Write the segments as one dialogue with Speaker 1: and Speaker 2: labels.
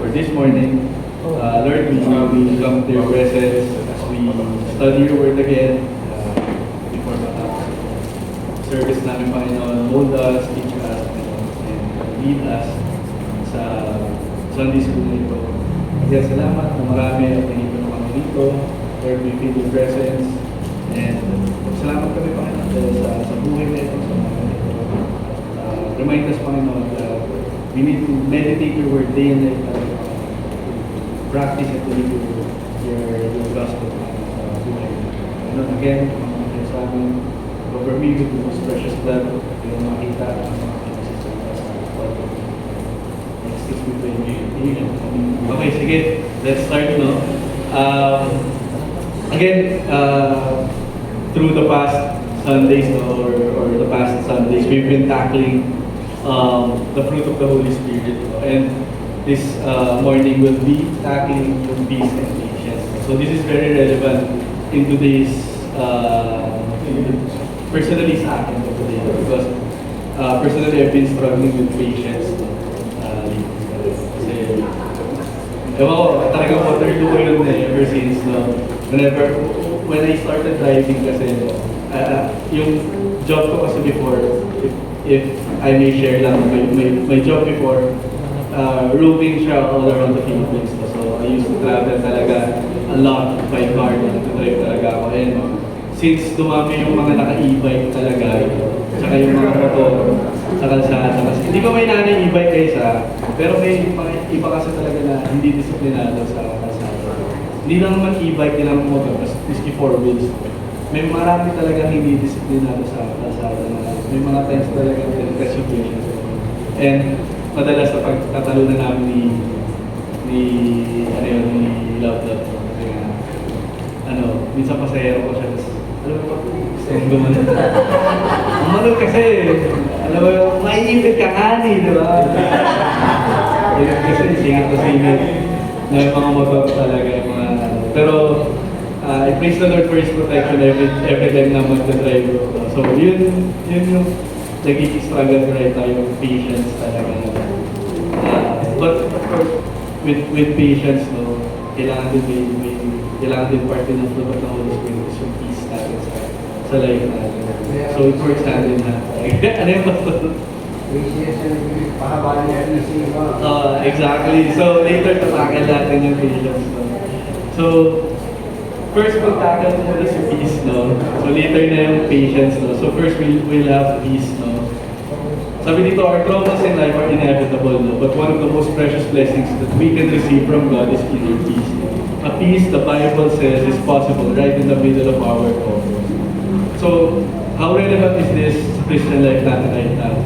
Speaker 1: for this morning. Lord, we come to your presence as we study your word again. Before matapos service namin, Panginoon, mold us, teach us, and lead us sa Sunday school na ito. Kaya salamat na marami at nandito na kami dito. Lord, we feel your presence. And salamat kami, Panginoon, dahil sa buhay na ito, sa mga ito. Remind us, Panginoon, that we need to meditate your word day and night. Practice and to live your gospel sa buhay. And again, mga sa amin, cover me with the most precious blood, yung makita ang mga kinasasama sa kwarto. Next is we pray. Okay, sige. Let's start, no? Again, through the past Sundays, no, or the past Sundays, we've been tackling the fruit of the Holy Spirit. No? And this morning we'll be tackling yung peace and patience. So this is very relevant in today's personally sa akin today, because personally I've been struggling with patience. Kasi ewan ko, talagang Waterloo ko yun ever since, no? When I started driving kasi, yung job ko kasi before, if I may share lang, my job before, roaming siya all around the Philippines. So I used to travel talaga a lot by car, nag-drive talaga ako. And since dumami yung mga naka-e-bike talaga, tsaka yung mga motor sa kalsada, kasi hindi ko may nanay e-bike kaysa, pero may mga iba kasi talaga na hindi disiplinado sa kalsada. Hindi lang naman e-bike, hindi lang motor, maski 4 wheels. May marami talaga hindi disiplinado sa kalsada. May mga times talaga na situation. And madalas na pagtatalo na namin ni Love. Kaya, minsan pasahero ko siya. Alam mo ba, gusto mo naman. Kasi, alam mo, maiipit ka kani, di ba? Kasi singit ko singit na yung mga motor talaga. Pero, I praise the Lord for His protection every time na mag-drive ko. So, yun yung nagiging struggle right now, yung patience talaga. But of course, with patience, no, kailangan din part din ng fruit of the Holy Spirit is yung peace natin sa life natin. So it works hand in hand. Ano yung pastor? Exactly. So later, tatakal natin yung patience. No? So, first mag-tackle muna si peace, no? So later na yung patience, no? So first we'll have peace, no? Sabi dito, our troubles in life are inevitable, no? But one of the most precious blessings that we can receive from God is inner peace. A peace, the Bible says, is possible right in the middle of our troubles. So, how relevant is this to Christian life natin right now?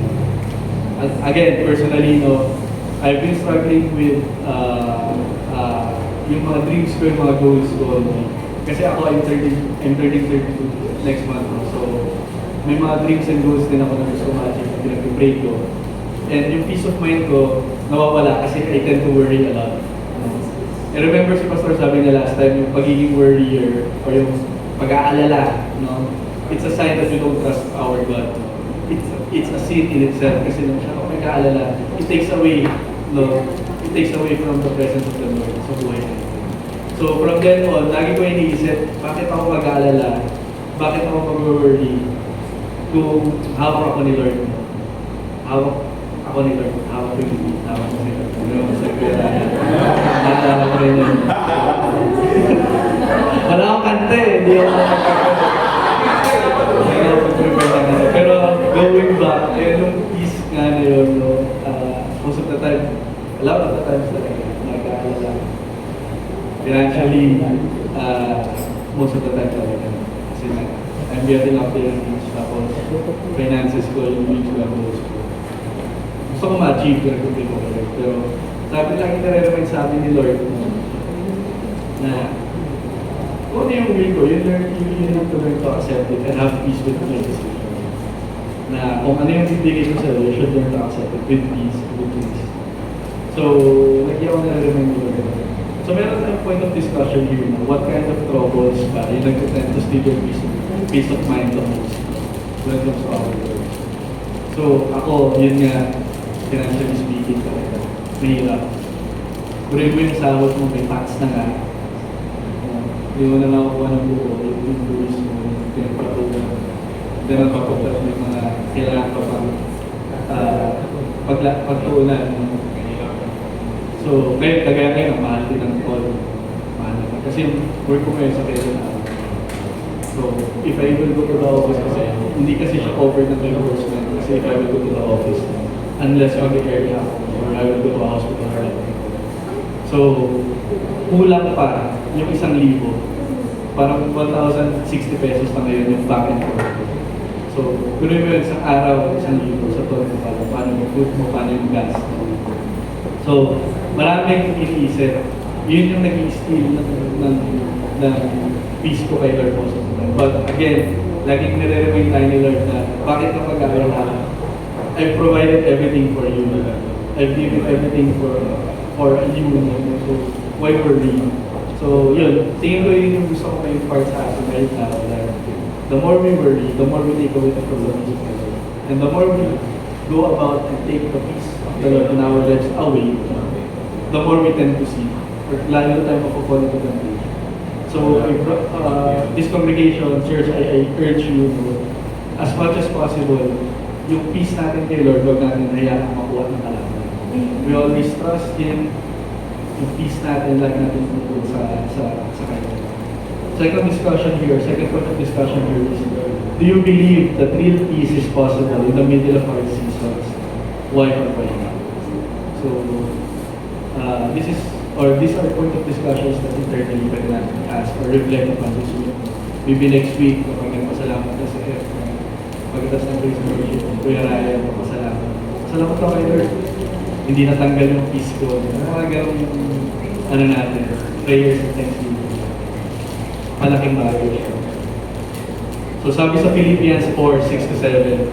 Speaker 1: Again, personally, no, I've been struggling with yung mga dreams ko, yung mga goals ko, no? Kasi ako, I'm turning 32 next month, no? So, may mga dreams and goals din ako na gusto ma-achieve na pinag-break ko. And yung peace of mind ko, nawawala kasi I tend to worry a lot. I remember si Pastor sabi niya last time, yung pagiging worrier or yung pag-aalala, no? It's a sign that we don't trust our God. It's a sin in itself kasi nung siya pag-aalala, it takes away from the presence of the Lord sa buhay natin. So from then on, lagi ko iniisip, bakit ako mag-aalala? Bakit ako mag-worry? Kung hawak ako ni Lord, hawak ko yung lead, hawak ko ni Lord. Ano sa pera niya? Naalala ko rin yun. Wala akong kanta eh, hindi ako nakapag-prepare. Pero going back, yung peace nga na yun, no? Most of the time, a lot of the times talaga, nag-aalala. Financially, most of the time talaga. Kasi I'm getting up there and tapos finances ko, yung mutual goals ko. Gusto ko ma-achieve ko ko pero sabi lang nare-remind sa amin ni Lord na kung ano yung will ko, you have to learn to accept it and have peace with my decision. Na kung ano yung bibigay ko sa'yo, you should learn to accept it with peace. So, lagi ako nare-remind ni Lord. So meron tayong point of discussion here na what kind of troubles ba yung nag-tend to steal your peace of mind the most when it comes to our Lord. So ako, yun nga, financially speaking talaga, mahirap. Puri mo yung sahod mo, may tax na nga. Hindi mo na nakukuha ng buo, yung buwis mo, yung pinagpatulan. Hindi na mapaplat mo yung mga kailangan pa pang pagtuunan. So, ngayon, kagaya ngayon, mahal din ang call. Mahal na. Kasi work ko ngayon sa Quezon na. So, if I will go to the office kasi, hindi kasi siya covered ng reimbursement. Kasi if I will go to the office, unless on the area or I will go to a hospital or anything. So, kulang pa yung 1,000. Parang 1,060 pesos na ngayon yung back and forth. So, tuloy mo yun isang araw, 1,000 sa total mo, paano yung food mo, paano yung gas. So, maraming iniisip. Yun yung nag-i-steal ng peace ko kay Lord most of the time. But again, laging nire-remind tayo ni Lord na bakit kapag I've provided everything for you. I've given everything for you. So, why worry? So, yun. Tingin ko yun yung gusto ko may part sa atin right now. Like, the more we worry, the more we take away the problems of the Lord. And the more we go about and take the peace of the Lord in our lives away, the more we tend to see. Or lalo tayo mapapall into temptation. So, this congregation, church, I urge you, as much as possible, yung peace natin kay Lord, huwag natin hayaan makuha ng kalaban. We always trust Him. Yung peace natin, like natin tungkol sa Kanya. Second discussion here, second point of discussion here is, do you believe that real peace is possible in the middle of our seasons? Why or why not? So, these are point of discussions that internally we can ask or reflect upon this week. Maybe next week, kapag nagpasalamat ka sa F1, pagkatas ng praise and worship, Kuya Ryan, magpasalamat. Salamat ako kay Lord. Hindi natanggal yung peace ko. Mga ganun yung, natin, prayers and thanksgiving. Malaking bagay siya. So sabi sa Philippians 4:6-7,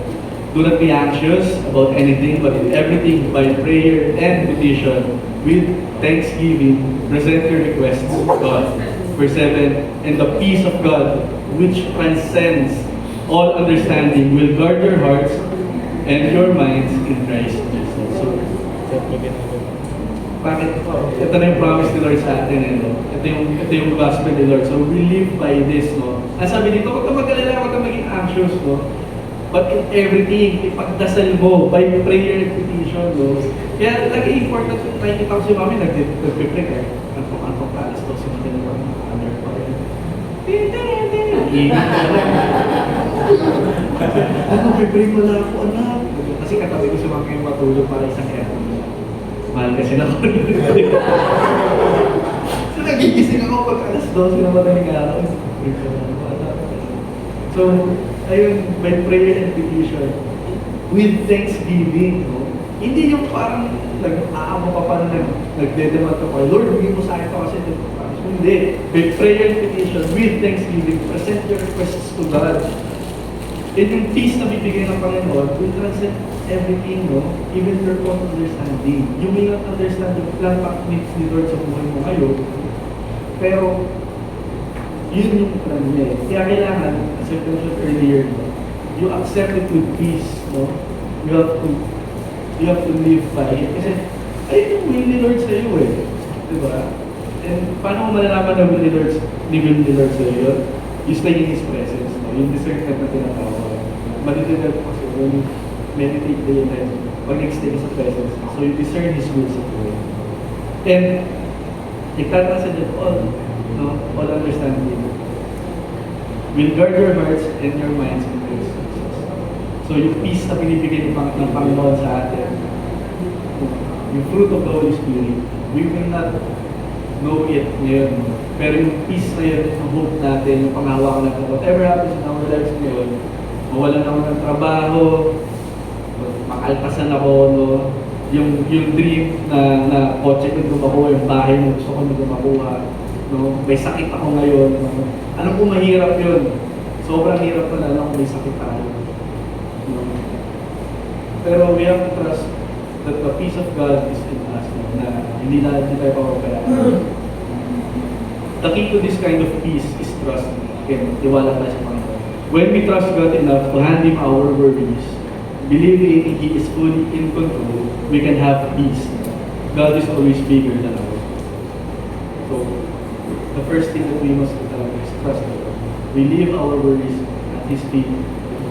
Speaker 1: do not be anxious about anything, but in everything by prayer and petition, with thanksgiving, present your requests to God. Verse 7, and the peace of God, which transcends all understanding, will guard your hearts and your minds in Christ Jesus. So, bakit? Ito na yung promise ni Lord sa atin. Ito yung gospel ni Lord. So, we live by this. No? Ang sabi dito, huwag ka mag-alala, huwag ka maging anxious. No? But in everything, ipagdasal mo by prayer and petition. No? Kaya lagi important, nakikita ko si Mami, nag-prepare ka. Antok ka, alas 12 natin na mga under pa rin. Nag-prepare mo na ako, anak. Kasi katabi ko si Mami yung matulog para isang aircon. Mahal kasi na ako. So nagigising ako pag alas 12 na madaling araw. So, ayun, by prayer and petition, with thanksgiving, no? Hindi yung parang nag-aamo pa pa na nagdedemand ka pa, Lord, bigyan mo sa akin pa kasi ito. Hindi. By prayer and petition, with thanksgiving, present your requests to God. And yung peace na bibigay ng Panginoon will transcend everything, no? Even your own understanding. You may not understand the plan needs ni Lord sa buhay mo ngayon, pero yun yung plan niya. Kaya kailangan, as I mentioned earlier, no? You accept it with peace, no? You have to live by it. Kasi, ayun yung will ni Lord sa iyo eh. Diba? And paano mo malalaman na will ni Lord sa iyo? You stay in His presence, no? Yung discernment na tinatawag. Madidevelop kasi when you meditate day and night, pag nag-stay sa presence. So you discern His will sa buhay. And, itatranscend it all, no? All understanding. Will guard your hearts and your minds in Christ Jesus. So yung peace na binibigay ng Panginoon sa atin, yung fruit of the Holy Spirit, we will not know it ngayon. Pero yung peace na yun, yung hope natin, yung panghawakan natin, whatever happens in our lives ngayon, mawalan ako ng trabaho, makalpasan ako, no? Yung dream na kotse ko makuha, yung bahay mo gusto ko makuha, no? May sakit ako ngayon, no? Alam ko mahirap yun. Sobrang hirap na lang kung may sakit tayo. No? Pero we have to trust that the peace of God is in us, no? Na hindi tayo papabayaan. The key to this kind of peace is trust. Again, tiwala tayo sa Panginoon. When we trust God enough to hand Him our worries, believing He is fully in control, we can have peace. God is always bigger than our So, the first thing that we must is trust the Lord. We leave our worries at His feet.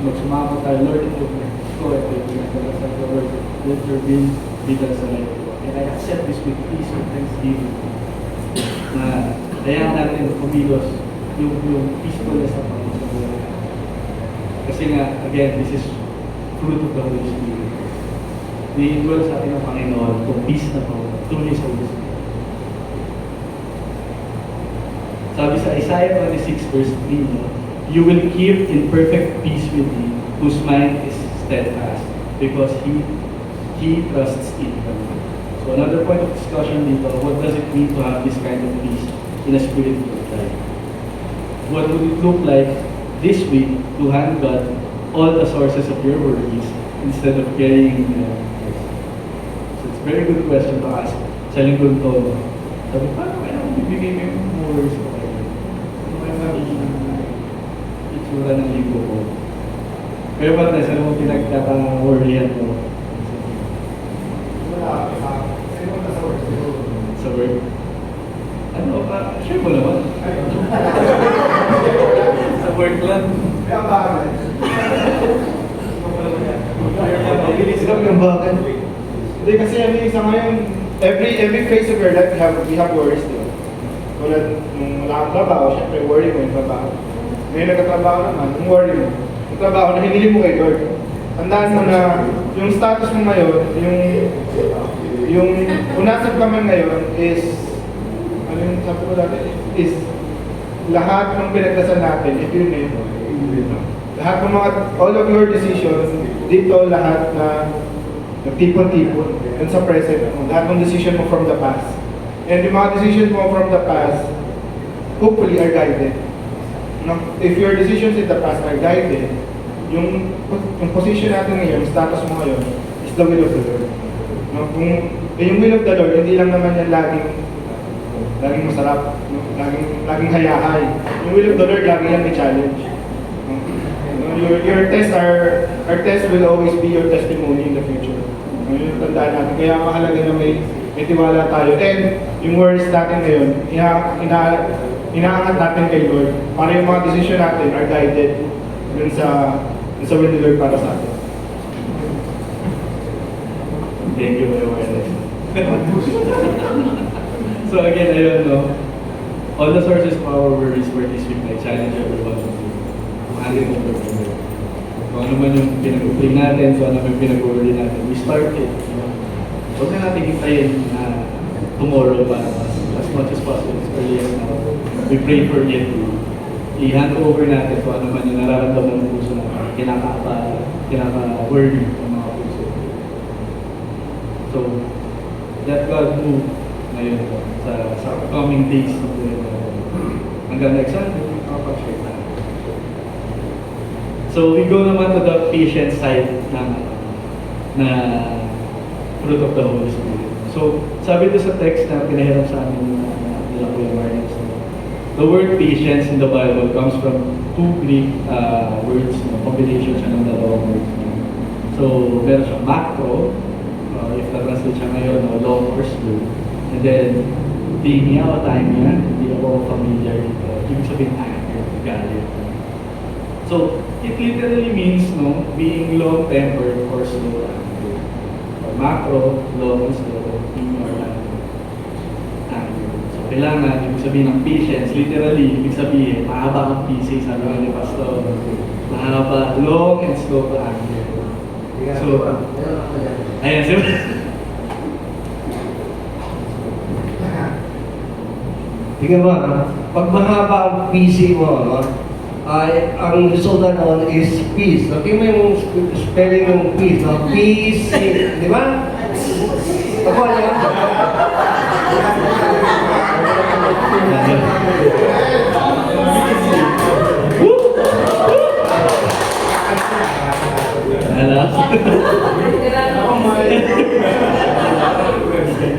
Speaker 1: Magsumama tayo, Lord, ito ito, Lord, let your will be done sa life ko. And I accept this with peace and thanksgiving. Na kaya natin kumilos yung peacefulness ng Panginoon sa buhay. Kasi nga, again, this is fruit of the Holy Spirit. Ni-indwell sa atin ng Panginoon kung peace na po, through His Holy Spirit. Sabi sa Isaiah 26 verse 3, no? You will keep in perfect peace with Him whose mind is steadfast because He trusts in Him. So another point of discussion dito, what does it mean to have this kind of peace in a spiritual life? What would it look like this week to hand God all the sources of your worries instead of carrying them? So it's a very good question to ask sa lingkod to. Sabi, paano kaya kung bibigay mo yung worries ko kayo? Ano kaya magiging itsura ng linggo ko? Pero ba tayo, saan mo pinagkaka-worryan mo? Sa work? Ano? Share mo naman. Sa work lang.
Speaker 2: Bilis lang yung bakit. Hindi kasi sa ngayon, every phase of your life, we have worries, di ba? Tulad nung wala kang trabaho, syempre worry mo yung trabaho. Ngayon nagkatrabaho naman, yung worry mo. Yung trabaho na hinili mo kay Lord. Tandaan mo na yung status mo ngayon, yung unasap ka man ngayon is, ano yung sabi ko dati, is lahat ng pinagdasal natin, if you name, lahat ng mga, all of your decisions, dito lahat na nagtipon-tipon, yun sa present mo, lahat ng decision mo from the past. And yung mga decision mo from the past, hopefully are guided. No? If your decisions in the past are guided, yung position natin ngayon, status mo ngayon, is the will of the Lord. No? Kung yung will of the Lord, hindi lang naman yan laging masarap, no? laging hayahay. Yung will of the Lord, lagi yan may challenge. Your test will always be your testimony in the future. Yung tandaan natin. Kaya mahalaga na may tiwala tayo. And yung words natin ngayon, inaangat natin kay Lord para yung mga decision natin are guided dun sa will ni Lord para sa atin.
Speaker 1: Thank you very much. So again, ayun, no? All the sources of our worries for this week, I challenge everyone to handle over them. Kung ano man yung pinag-upling natin, kung ano man yung pinag-worry natin, we start it. Huwag na natin hintayin na tomorrow pa, as much as possible, as early as now. We pray for it to i-hand over natin kung ano man yung nararamdaman ng puso natin, kinaka-worry ng mga puso. So, let God move ngayon sa coming days hanggang next Sunday, makapag-share tayo. So we go naman to the patient side na fruit of the Holy Spirit. So sabi ito sa text na pinahirap sa amin nila Kuya Marnix. The word patience in the Bible comes from two Greek words, combination siya ng dalawang words. So meron siya macro, if na-translate siya ngayon, long or slow. And then, timia o timia, hindi ako familiar dito. Ibig sabihin, anger, galit. So, it literally means, no, being long-tempered or slow anger. Or macro, long, slow, timia or anger. So, kailangan, ibig sabihin ng patience, literally, ibig sabihin, mahaba ang PC, sabi nga ni Pastor. Mahaba, long and slow to anger. So, ayan, sabi.
Speaker 3: Tingnan mo, pag mahaba ang PC mo, no? Ang resulta noon is peace. Okay mo yung spelling ng peace, no? Peace, di ba? Ako, alam.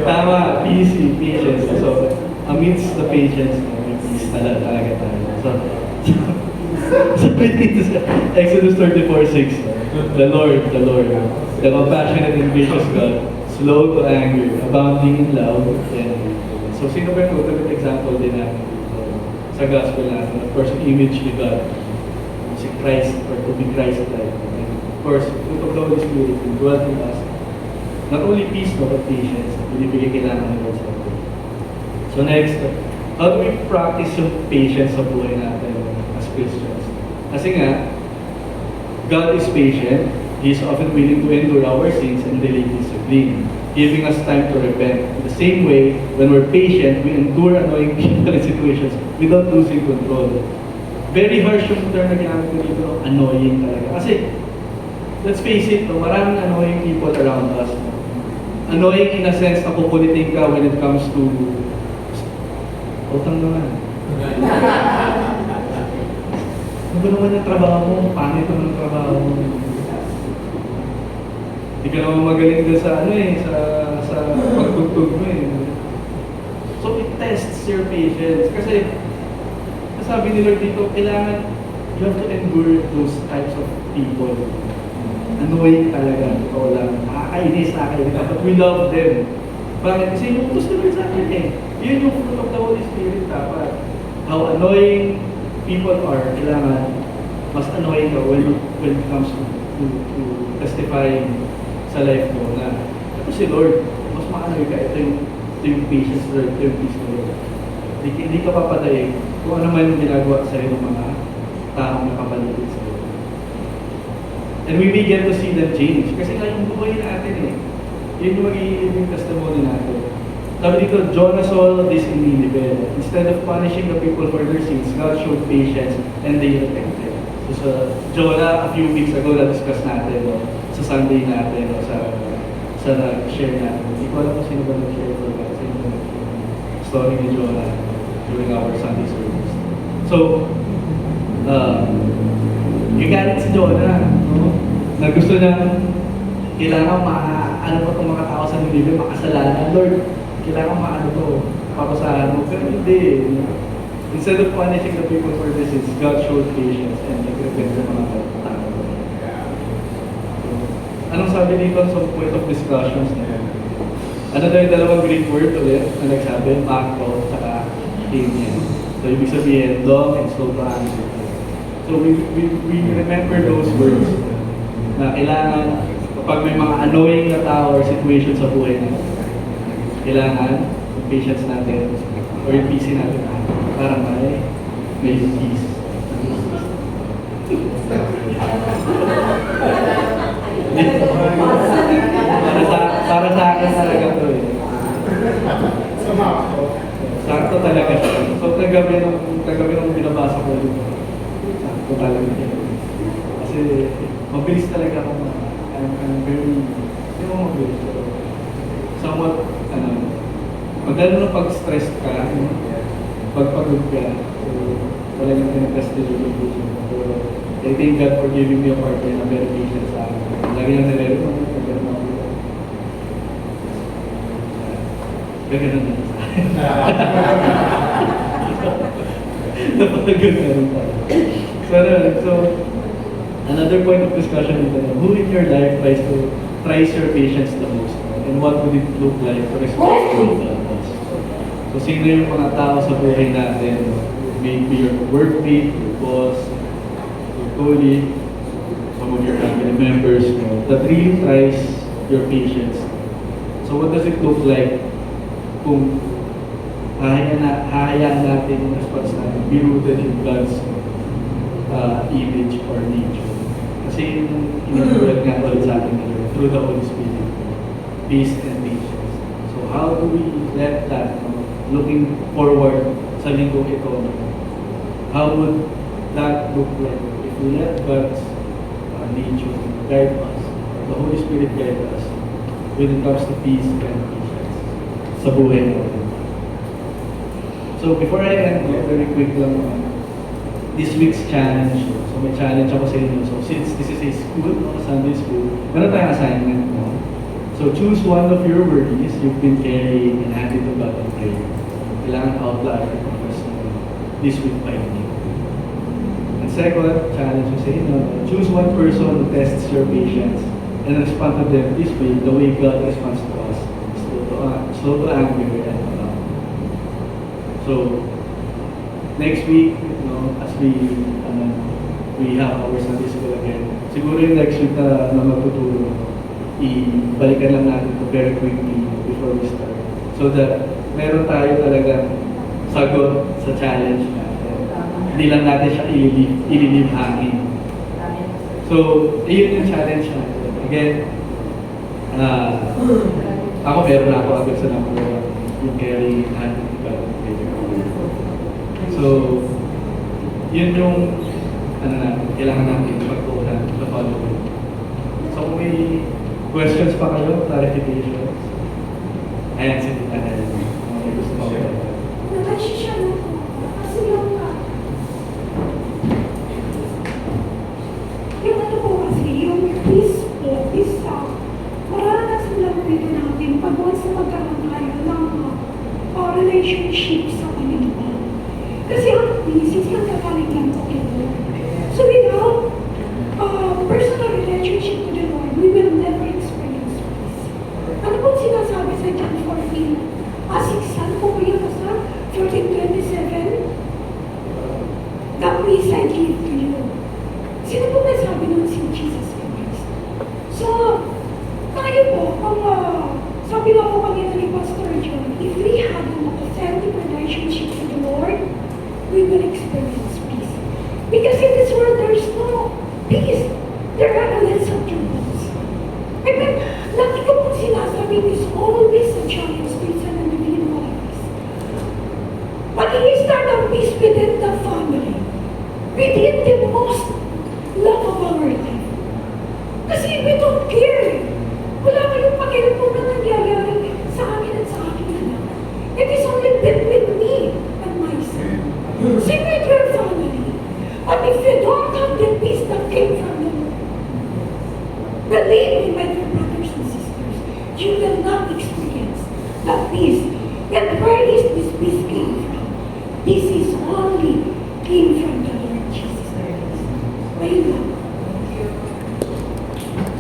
Speaker 1: Tama, PC, patience. So, amidst the patience, may peace talaga tayo. So, sabi dito sa Exodus 34:6, the Lord, the compassionate and gracious God, slow to anger, abounding in love, and so sino ba yung ultimate example din natin dito sa gospel natin? Of course, image ni God, si Christ, or to be Christ-like. And of course, fruit of the Holy Spirit will dwell in us. Not only peace, no, but patience. Binibigay kailangan ng God sa atin. So next, how do we practice yung patience sa buhay natin as Christians? Kasi nga, God is patient. He is often willing to endure our sins and delay discipline, giving us time to repent. In the same way, when we're patient, we endure annoying people and situations without losing control. Very harsh yung term na ginamit ko dito, annoying talaga. Kasi, let's face it, no, maraming annoying people around us. No? Annoying in a sense na kukulitin ka when it comes to utang naman. Ano ba naman yung trabaho mo? Pangit naman yung trabaho mo. Hindi ka naman magaling din sa sa pagtugtog mo eh. So it tests your patience. Kasi, sabi ni Lord dito, kailangan you have to endure those types of people. Annoying talaga. Ikaw lang. Nakakainis, but we love them. Bakit? Kasi yung utos ni Lord sa akin eh. Yun yung fruit of the Holy Spirit dapat. How annoying people are, kailangan mas annoying ka when it comes to testifying sa life mo na ito si Lord, mas ma-annoy ka, ito yung patience Lord, ito yung peace Lord. Hindi ka papadaig kung ano man yung ginagawa sa iyo ng mga taong nakapaligid sa iyo. And we may get to see them change kasi nga yung buhay natin eh. Yun yung magiging testimony natin. Sabi dito, Jonah saw this in Nineveh. Instead of punishing the people for their sins, God showed patience and they repented. So sa Jonah, a few weeks ago, na-discuss natin sa Sunday natin, sa nag-share natin. Hindi ko alam kung sino ba nag-share ko ba sa story ni Jonah during our Sunday service. So, galit si Jonah, no? Na gusto niya, kailangan ano pa itong mga tao sa Nineveh, makasalanan. Lord, kailangan maano to, papasahan mo. Pero hindi. Instead of punishing the people for their sins, God showed patience and nag-repent sa mga tao. Anong sabi dito sa point of discussions na yun? Ano daw yung dalawang Greek word ulit na nagsabi? Makro, saka amen. So, ibig sabihin, long and slow to answer. So, we remember those words na kailangan kapag may mga annoying na tao or situation sa buhay natin, kailangan yung patience natin or yung peace natin para may peace. para sa akin talaga to eh. Sakto talaga siya. So kagabi nung binabasa ko dito, sakto talaga siya. Kasi mabilis talaga ako I'm very, hindi mo mabilis pero somewhat, magdalo na pag-stress ka, pagpagod ka, so talagang pinag-test yung vision ko. Pero I thank God for giving me a partner na very patient sa akin. Lagi na nalero mo, nagkaroon ako. Gaganon na sa akin. Napagod na rin tayo. So, another point of discussion is who in your life tries your patience the most? And what would it look like to respect others? So, sino yung mga tao sa buhay natin? Maybe your workmate, your boss, your colleague, some of your family members, that really tries your patience. So, what does it look like kung hahayaan natin yung response natin be rooted in God's image or nature? Kasi in-instruct nga ulit sa atin through the Holy Spirit, peace and patience. So how do we let that, looking forward sa linggong ito, how would that look like if we let God's nature guide us, the Holy Spirit guide us when it comes to peace and patience sa buhay natin? So before I end, very quick lang, this week's challenge. So may challenge ako sa inyo. So since this is a school, Sunday school, meron tayong assignment mo. So choose one of your worries you've been carrying and hand it to God in prayer. Kailangan outline or confess mo this week by me. And second, challenge ko sa inyo, choose one person who tests your patience and respond to them this way, the way God responds to us. sobrang angry. So, next week, as we have our Sunday school again, siguro yung next week na magtuturo, ibalikan lang natin ito very quickly before we start. So that meron tayo talagang sagot sa challenge natin. Hindi lang natin siya ililib hangin. So, iyon yung challenge natin. Again, ako meron ako agad sa number 1, yung carry hand. So, yun yung kailangan natin pagtuunan sa following. So, kung may questions pa kayo, clarifications, ayan si Tita Nel. May gusto mo kayo.
Speaker 4: Nakashi siya na po. Kasi yung ano po kasi, yung peace po, maranasan lang po ito natin pag once na magkaroon tayo ng relationship sa Panginoon. Kasi ang peace is nagkakaling lang po kay Lord. So without personal relationship to the Lord, we will never experience peace. Ano po sinasabi sa John 14? Asiksan po po yun sa 14:27? The peace I give to you. Sino po nasabi nun si Jesus Christ? So, tayo po, sabi nga po kanina ni Pastor John, if we have an authentic relationship with the Lord, we will experience peace. Because in this world, there's no peace. There are lots of troubles. I mean, lagi ko pong sinasabi, is always a challenge to each and individual lives. But i-start ang peace within the family, within the most love of our life. Kasi we don't care. Wala kayong pakialam po na nangyayari sa akin at sa aking anak. It is only between me and my son. Same with your family. But if you don't have the peace that came from the Lord, believe me, my dear brothers and sisters, you will not experience the peace. And where is this peace came from? This is only came from the Lord Jesus Christ. Ayun lang.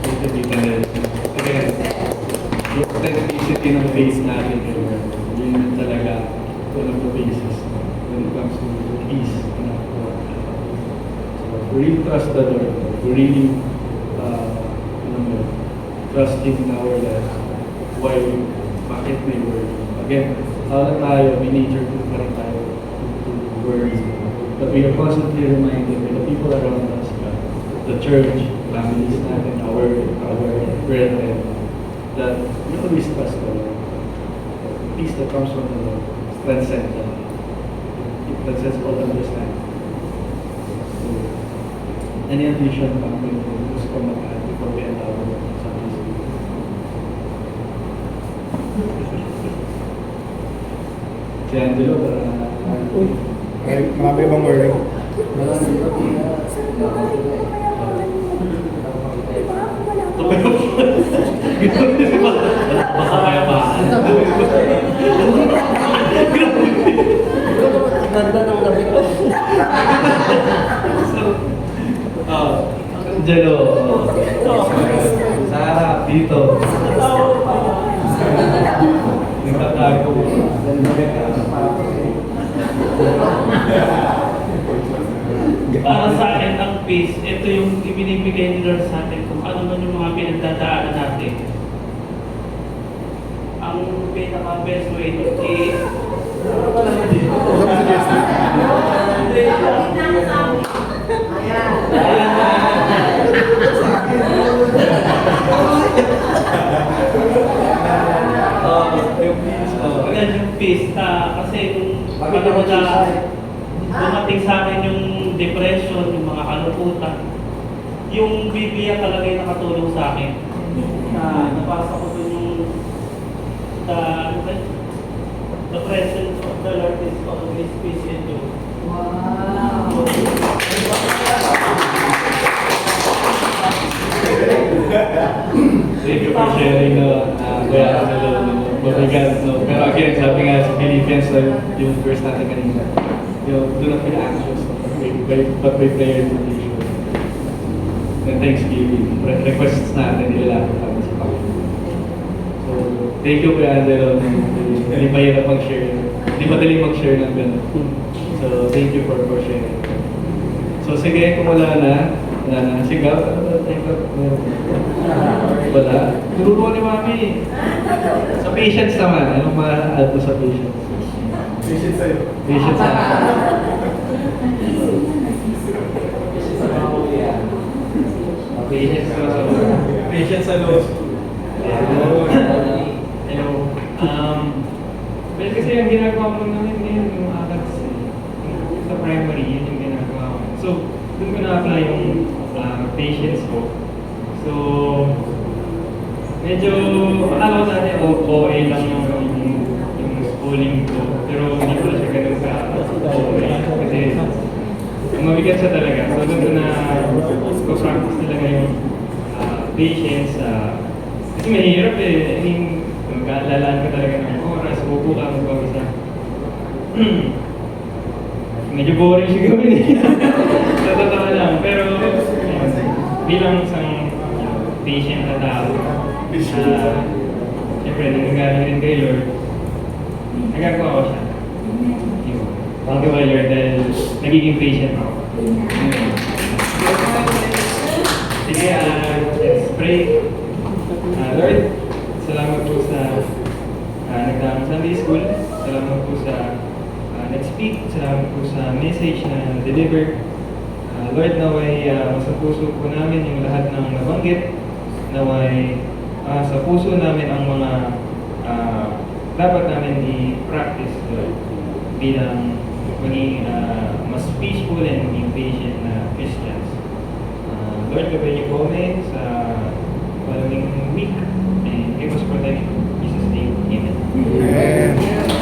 Speaker 1: Thank you, Tita Nel. Again, yung authenticity ng faith natin, yun talaga one of the basis when it comes to peace in our world. So, we really trust the Lord. We really trusting in our lives. Why? Bakit may word? Again, tao tayo, may nature to pa rin tayo to worry. But we are constantly reminded by the people around us, the church, families natin, our brethren, that we always trust the Lord. The peace that comes from the Lord transcends all. It transcends all understanding. So, any addition pa kung gusto ko mag-add before we end our Sunday school? Si Angelo,
Speaker 2: Marami bang wording?
Speaker 1: Baka kaya pa.
Speaker 3: Ganda ng gabi ko.
Speaker 1: Angelo, sa harap, dito. Nagkakago.
Speaker 5: Para sa akin, ang peace, ito yung ibinibigay ni Lord sa atin kung ano man yung mga pinagdadaanan natin. Ang pinaka-best way to is... Ayan yung peace. Kasi kung panahon na dumating sa akin yung depression, yung mga kalungkutan, yung Biblia talaga yung nakatulong sa akin. Nabasa ko dun yung the presence of the Lord is always peace in you. Wow!
Speaker 1: Thank you for sharing kaya mabigat, no? Pero again, sabi nga sa Philippians, yung verse natin kanina, do not be anxious, but by prayer and petition. And thanksgiving, requests natin, ilalapit natin sa Panginoon. So, So, thank you Kuya Angelo. Hindi mahirap mag-share. Hindi madaling mag-share ng gano'n. So, thank you for sharing. So, sige, kung wala na, sigaw, wala. Tururuan ni Mami. Sa patience naman, anong ma-add mo sa patience?
Speaker 2: Patient sa'yo.
Speaker 1: Patience sa patience sa
Speaker 2: Patient sa law.
Speaker 6: Hello. Well, kasi yung ginagawa ko namin ngayon, yung ACADS, sa primary, yun yung ginagawa ko. So, doon ko na-apply yung patience ko. So, medyo, akala ko dati OA lang yung schooling ko. Pero hindi ko siya ganun ka-OA. Kasi, mabigat siya talaga. So, doon ko na practice talaga yung patience. Kasi mahirap eh. I mean, mag-aalalaan ka talaga ng oras, buko ka, mag-isa. Medyo boring siya gawin eh. Sa totoo lang. Pero, bilang isang patient na tao, siyempre, nanggagaling rin kay Lord, nagagawa ko siya. Thank you kay Lord dahil nagiging patient ako. Sige, let's pray. Lord, salamat po sa nagdaang Sunday School. Salamat po sa nag-speak. Salamat po sa message na deliver. Lord, naway sa puso po namin yung lahat ng nabanggit. Naway sa puso namin ang mga dapat namin i-practice, Lord, bilang maging mas peaceful and maging patient na Christians. Lord, gabay niyo po kami sa following week and give us protection. In Jesus' name, Amen.
Speaker 2: Amen.